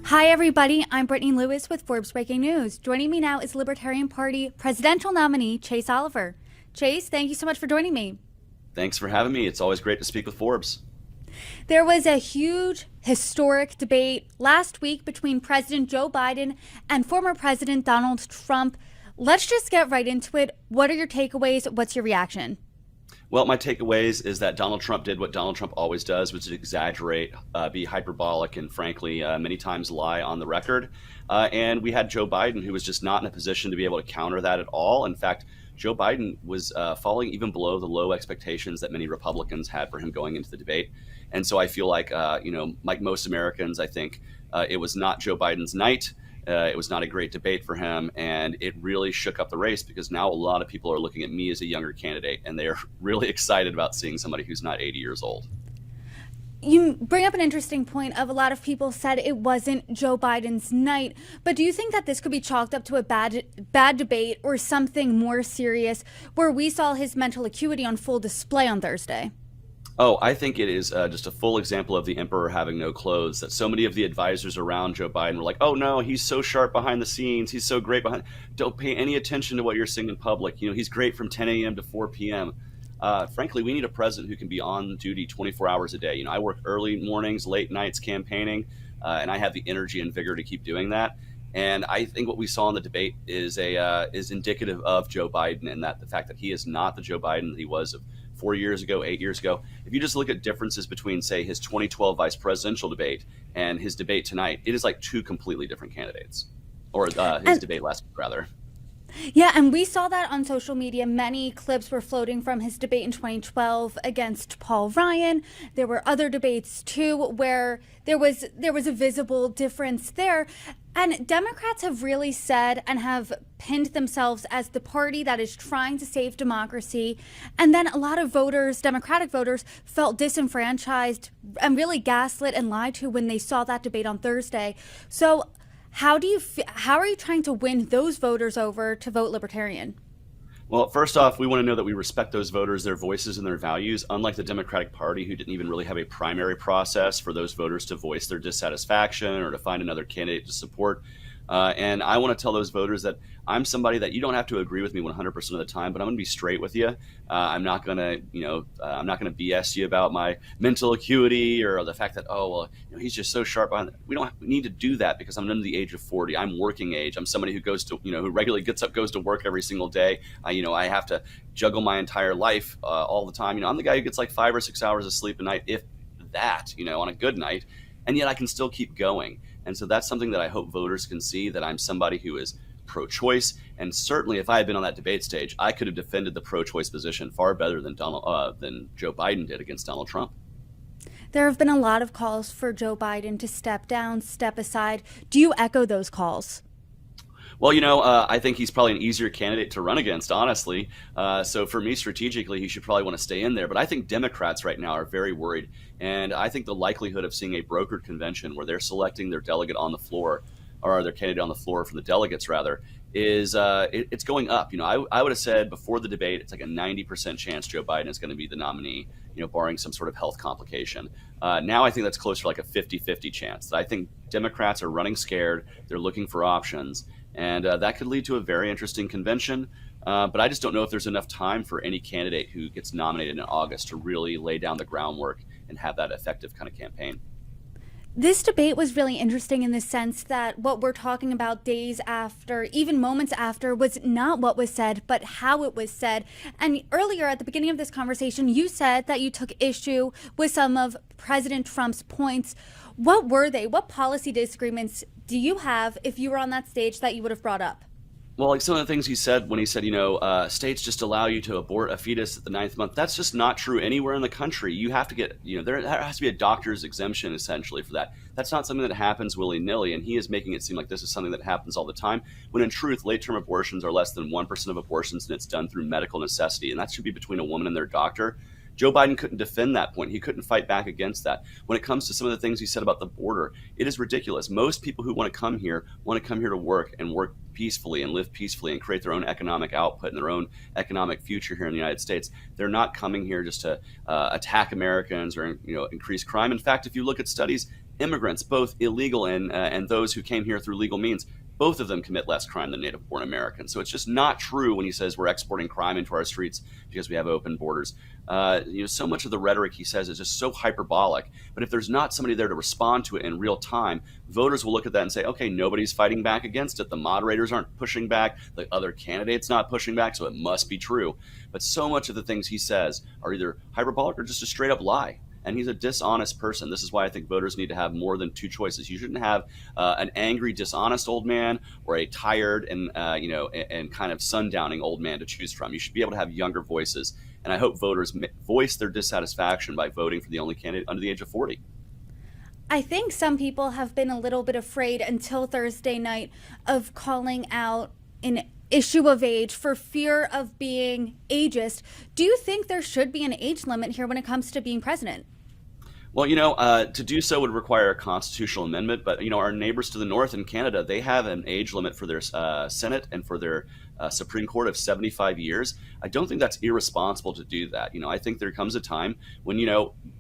Hi, everybody. I'm Brittany Lewis with Forbes Breaking News. Joining me now is Libertarian Party presidential nominee Chase Oliver. Chase, thank you so much for joining me. Thanks for having me. It's always great to speak with Forbes. There was a huge, historic debate last week between President Joe Biden and former President Donald Trump. Let's just get right into it. What are your takeaways? What's your reaction? Well, my takeaways is that Donald Trump did what Donald Trump always does, which is exaggerate, be hyperbolic, and frankly, many times lie on the record. And we had Joe Biden, who was just not in a position to be able to counter that at all. In fact, Joe Biden was falling even below the low expectations that many Republicans had for him going into the debate. And so I feel like, like most Americans, I think it was not Joe Biden's night. It was not a great debate for him, and it really shook up the race because now a lot of people are looking at me as a younger candidate, and they are really excited about seeing somebody who's not 80 years old. You bring up an interesting point of a lot of people said it wasn't Joe Biden's night, but do you think that this could be chalked up to a bad debate or something more serious where we saw his mental acuity on full display on Thursday? Oh, I think it is just a full example of the emperor having no clothes, that so many of the advisors around Joe Biden were like, oh no, he's so sharp behind the scenes. He's so great behind. Don't pay any attention to what you're saying in public. He's great from 10 a.m. to 4 p.m. Frankly, we need a president who can be on duty 24 hours a day. I work early mornings, late nights campaigning, and I have the energy and vigor to keep doing that. And I think what we saw in the debate is indicative of Joe Biden, and that the fact that he is not the Joe Biden that he was of 4 years ago, 8 years ago. If you just look at differences between, say, his 2012 vice presidential debate and his debate tonight, it is like two completely different candidates, or his debate last week, rather. Yeah, and we saw that on social media. Many clips were floating from his debate in 2012 against Paul Ryan. There were other debates too where there was a visible difference there. And Democrats have really said and have pinned themselves as the party that is trying to save democracy. And then a lot of voters, Democratic voters, felt disenfranchised and really gaslit and lied to when they saw that debate on Thursday. So how are you trying to win those voters over to vote Libertarian? Well, first off, we want to know that we respect those voters, their voices, and their values, unlike the Democratic Party, who didn't even really have a primary process for those voters to voice their dissatisfaction or to find another candidate to support. And I want to tell those voters that I'm somebody that you don't have to agree with me 100% of the time, but I'm going to be straight with you. I'm not going to, I'm not going to BS you about my mental acuity or the fact that, he's just so sharp on. We don't need to do that because I'm under the age of 40. I'm working age. I'm somebody who goes to, who regularly gets up, goes to work every single day. I have to juggle my entire life all the time. I'm the guy who gets like 5 or 6 hours of sleep a night, if that, on a good night, and yet I can still keep going. And so that's something that I hope voters can see, that I'm somebody who is pro-choice. And certainly if I had been on that debate stage, I could have defended the pro-choice position far better than Joe Biden did against Donald Trump. There have been a lot of calls for Joe Biden to step down, step aside. Do you echo those calls? Well, I think he's probably an easier candidate to run against, honestly. So for me, strategically, he should probably want to stay in there. But I think Democrats right now are very worried. And I think the likelihood of seeing a brokered convention where they're selecting their delegate on the floor, or their candidate on the floor from the delegates, rather, is it's going up. I would have said before the debate, it's like a 90% chance Joe Biden is going to be the nominee, barring some sort of health complication. Now I think that's closer to like a 50-50 chance. I think Democrats are running scared. They're looking for options. And that could lead to a very interesting convention. But I just don't know if there's enough time for any candidate who gets nominated in August to really lay down the groundwork and have that effective kind of campaign. This debate was really interesting in the sense that what we're talking about days after, even moments after, was not what was said, but how it was said. And earlier at the beginning of this conversation, you said that you took issue with some of President Trump's points. What were they? What policy disagreements do you have if you were on that stage that you would have brought up? Well, like some of the things he said when he said, states just allow you to abort a fetus at the 9th month. That's just not true anywhere in the country. You have to get, there has to be a doctor's exemption essentially for that. That's not something that happens willy-nilly. And he is making it seem like this is something that happens all the time, when in truth, late-term abortions are less than 1% of abortions, and it's done through medical necessity. And that should be between a woman and their doctor. Joe Biden couldn't defend that point. He couldn't fight back against that. When it comes to some of the things he said about the border, it is ridiculous. Most people who want to come here to work and work peacefully and live peacefully and create their own economic output and their own economic future here in the United States. They're not coming here just to attack Americans or increase crime. In fact, if you look at studies, immigrants, both illegal and those who came here through legal means, both of them commit less crime than native-born Americans. So it's just not true when he says we're exporting crime into our streets because we have open borders. So much of the rhetoric he says is just so hyperbolic. But if there's not somebody there to respond to it in real time, voters will look at that and say, okay, nobody's fighting back against it. The moderators aren't pushing back. The other candidates not pushing back, so it must be true. But so much of the things he says are either hyperbolic or just a straight up lie. And he's a dishonest person. This is why I think voters need to have more than two choices. You shouldn't have an angry, dishonest old man or a tired and kind of sundowning old man to choose from. You should be able to have younger voices. And I hope voters voice their dissatisfaction by voting for the only candidate under the age of 40. I think some people have been a little bit afraid until Thursday night of calling out an issue of age for fear of being ageist. Do you think there should be an age limit here when it comes to being president? Well, to do so would require a constitutional amendment. But, our neighbors to the north in Canada, they have an age limit for their Senate and for their Supreme Court of 75 years. I don't think that's irresponsible to do that. I think there comes a time when,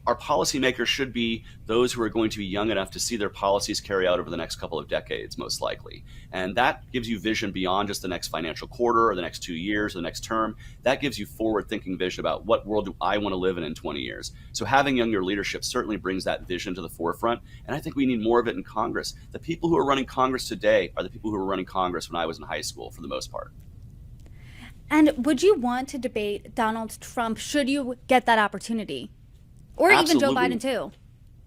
our policymakers should be those who are going to be young enough to see their policies carry out over the next couple of decades, most likely. And that gives you vision beyond just the next financial quarter or the next 2 years or the next term. That gives you forward-thinking vision about what world do I want to live in 20 years. So having younger leadership certainly brings that vision to the forefront. And I think we need more of it in Congress. The people who are running Congress today are the people who were running Congress when I was in high school, for the most part. And would you want to debate Donald Trump should you get that opportunity? Or Absolutely. even Joe Biden, too?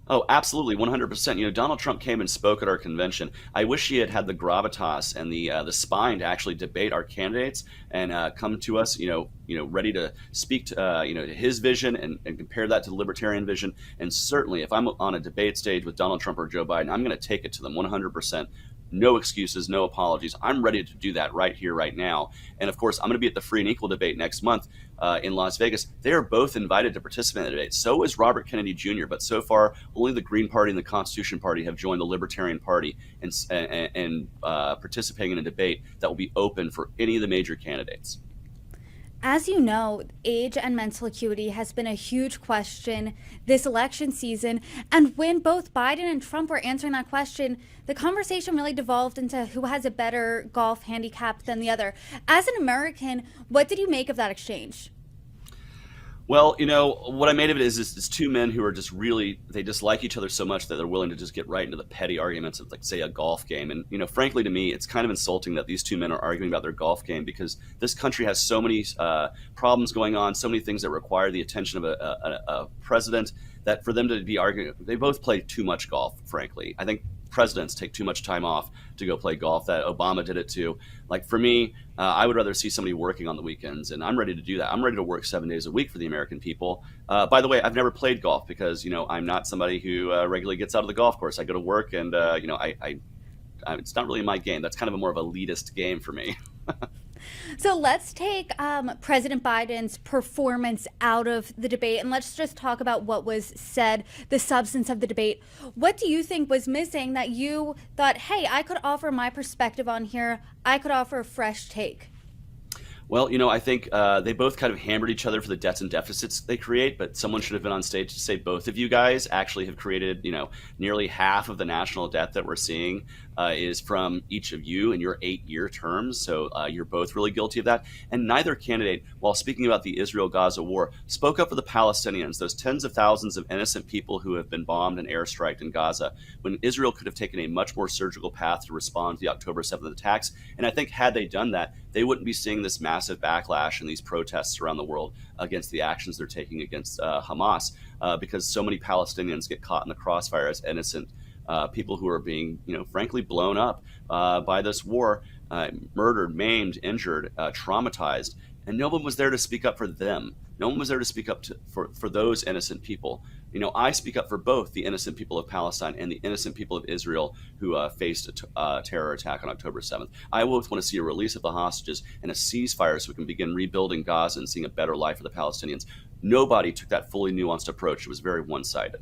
Oh, absolutely, 100%. Donald Trump came and spoke at our convention. I wish he had the gravitas and the spine to actually debate our candidates and come to us, ready to speak to his vision and compare that to the libertarian vision. And certainly, if I'm on a debate stage with Donald Trump or Joe Biden, I'm going to take it to them 100%. No excuses, no apologies. I'm ready to do that right here, right now. And of course, I'm going to be at the Free and Equal debate next month in Las Vegas. They are both invited to participate in the debate. So is Robert Kennedy Jr. But so far, only the Green Party and the Constitution Party have joined the Libertarian Party and participating in a debate that will be open for any of the major candidates. As you know, age and mental acuity has been a huge question this election season. And when both Biden and Trump were answering that question, the conversation really devolved into who has a better golf handicap than the other. As an American, what did you make of that exchange? Well, what I made of it is it's two men who are just really, they dislike each other so much that they're willing to just get right into the petty arguments of, like, say, a golf game. And, frankly, to me, it's kind of insulting that these two men are arguing about their golf game because this country has so many problems going on, so many things that require the attention of a president that for them to be arguing, they both play too much golf, frankly. I think presidents take too much time off to go play golf. That Obama did it too. Like for me, I would rather see somebody working on the weekends, and I'm ready to do that. I'm ready to work 7 days a week for the American people. By the way, I've never played golf because I'm not somebody who regularly gets out of the golf course. I go to work, and it's not really my game. That's kind of a more of a elitist game for me. So let's take President Biden's performance out of the debate and let's just talk about what was said, the substance of the debate. What do you think was missing that you thought, hey, I could offer my perspective on here. I could offer a fresh take? Well, I think they both kind of hammered each other for the debts and deficits they create, but someone should have been on stage to say both of you guys actually have created, nearly half of the national debt that we're seeing is from each of you in your 8-year terms. So you're both really guilty of that. And neither candidate, while speaking about the Israel-Gaza war, spoke up for the Palestinians, those tens of thousands of innocent people who have been bombed and airstriked in Gaza, when Israel could have taken a much more surgical path to respond to the October 7th attacks. And I think had they done that, they wouldn't be seeing this massive backlash and these protests around the world against the actions they're taking against Hamas, because so many Palestinians get caught in the crossfire as innocent people who are being, frankly, blown up by this war, murdered, maimed, injured, traumatized. And no one was there to speak up for them. No one was there to speak up for those innocent people. I speak up for both the innocent people of Palestine and the innocent people of Israel who faced a terror attack on October 7th. I both want to see a release of the hostages and a ceasefire so we can begin rebuilding Gaza and seeing a better life for the Palestinians. Nobody took that fully nuanced approach. It was very one-sided.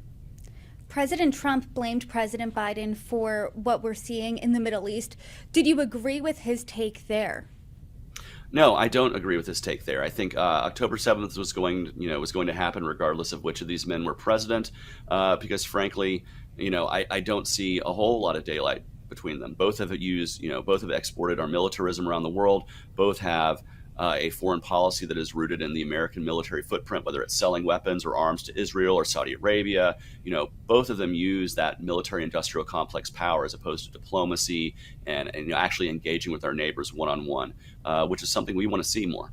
President Trump blamed President Biden for what we're seeing in the Middle East. Did you agree with his take there? No, I don't agree with his take there. I think October 7th was going to happen regardless of which of these men were president, because frankly, I don't see a whole lot of daylight between them. Both have both have exported our militarism around the world. Both have a foreign policy that is rooted in the American military footprint, whether it's selling weapons or arms to Israel or Saudi Arabia. Both of them use that military-industrial complex power as opposed to diplomacy and actually engaging with our neighbors one-on-one, which is something we want to see more.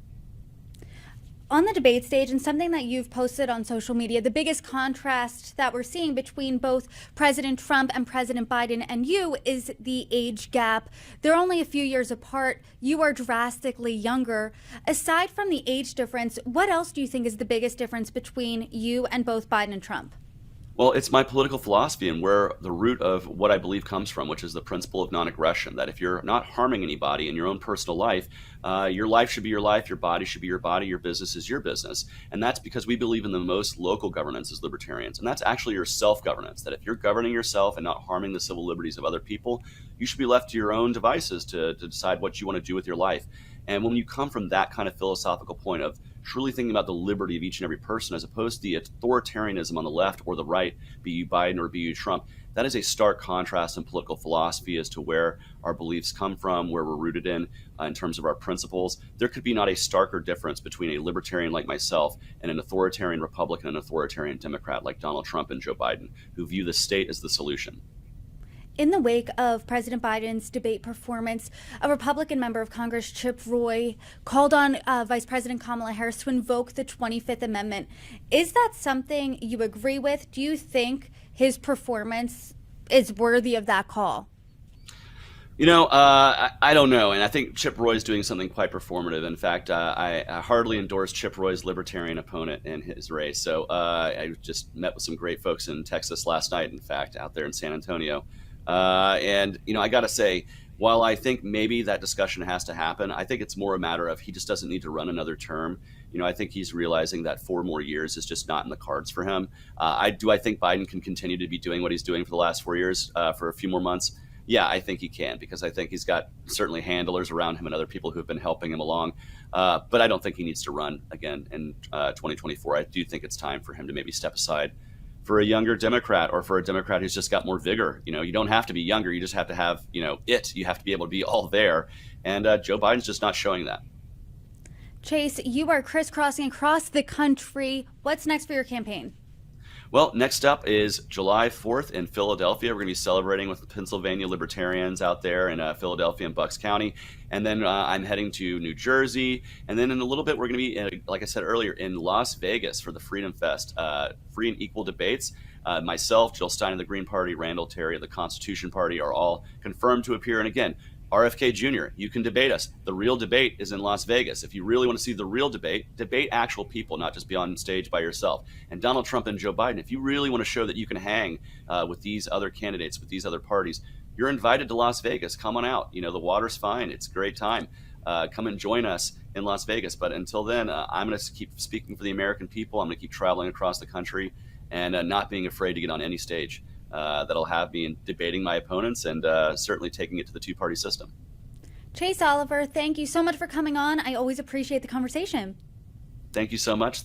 On the debate stage, and something that you've posted on social media, the biggest contrast that we're seeing between both President Trump and President Biden and you is the age gap. They're only a few years apart. You are drastically younger. Aside from the age difference, what else do you think is the biggest difference between you and both Biden and Trump? Well, it's my political philosophy and where the root of what I believe comes from, which is the principle of non-aggression, that if you're not harming anybody in your own personal life, your life should be your life, your body should be your body, your business is your business. And that's because we believe in the most local governance as libertarians. And that's actually your self-governance, that if you're governing yourself and not harming the civil liberties of other people, you should be left to your own devices to decide what you want to do with your life. And when you come from that kind of philosophical point of truly thinking about the liberty of each and every person, as opposed to the authoritarianism on the left or the right, be you Biden or be you Trump, that is a stark contrast in political philosophy as to where our beliefs come from, where we're rooted in terms of our principles. There could be not a starker difference between a libertarian like myself and an authoritarian Republican and an authoritarian Democrat like Donald Trump and Joe Biden, who view the state as the solution. In the wake of President Biden's debate performance, a Republican member of Congress, Chip Roy, called on Vice President Kamala Harris to invoke the 25th Amendment. Is that something you agree with? Do you think his performance is worthy of that call? I don't know. And I think Chip Roy is doing something quite performative. In fact, I hardly endorse Chip Roy's libertarian opponent in his race. So I just met with some great folks in Texas last night, in fact, out there in San Antonio. I got to say, while I think maybe that discussion has to happen, I think it's more a matter of he just doesn't need to run another term. I think he's realizing that 4 more years is just not in the cards for him. I think Biden can continue to be doing what he's doing for the last 4 years for a few more months. Yeah, I think he can, because I think he's got certainly handlers around him and other people who have been helping him along. But I don't think he needs to run again in 2024. I do think it's time for him to maybe step aside for a younger Democrat, or for a Democrat who's just got more vigor. You don't have to be younger. You just have to have, you have to be able to be all there. And Joe Biden's just not showing that. Chase, you are crisscrossing across the country. What's next for your campaign? Well, next up is July 4th in Philadelphia. We're going to be celebrating with the Pennsylvania Libertarians out there in Philadelphia and Bucks County. And then I'm heading to New Jersey. And then in a little bit, we're going to be, like I said earlier, in Las Vegas for the Freedom Fest, free and equal debates. Myself, Jill Stein of the Green Party, Randall Terry of the Constitution Party are all confirmed to appear. And again, RFK Jr., you can debate us. The real debate is in Las Vegas. If you really want to see the real debate actual people, not just be on stage by yourself. And Donald Trump and Joe Biden, if you really want to show that you can hang with these other candidates, with these other parties, you're invited to Las Vegas. Come on out. The water's fine. It's a great time. Come and join us in Las Vegas. But until then, I'm going to keep speaking for the American people. I'm going to keep traveling across the country and not being afraid to get on any stage. That'll have me in debating my opponents and certainly taking it to the two-party system. Chase Oliver, thank you so much for coming on. I always appreciate the conversation. Thank you so much.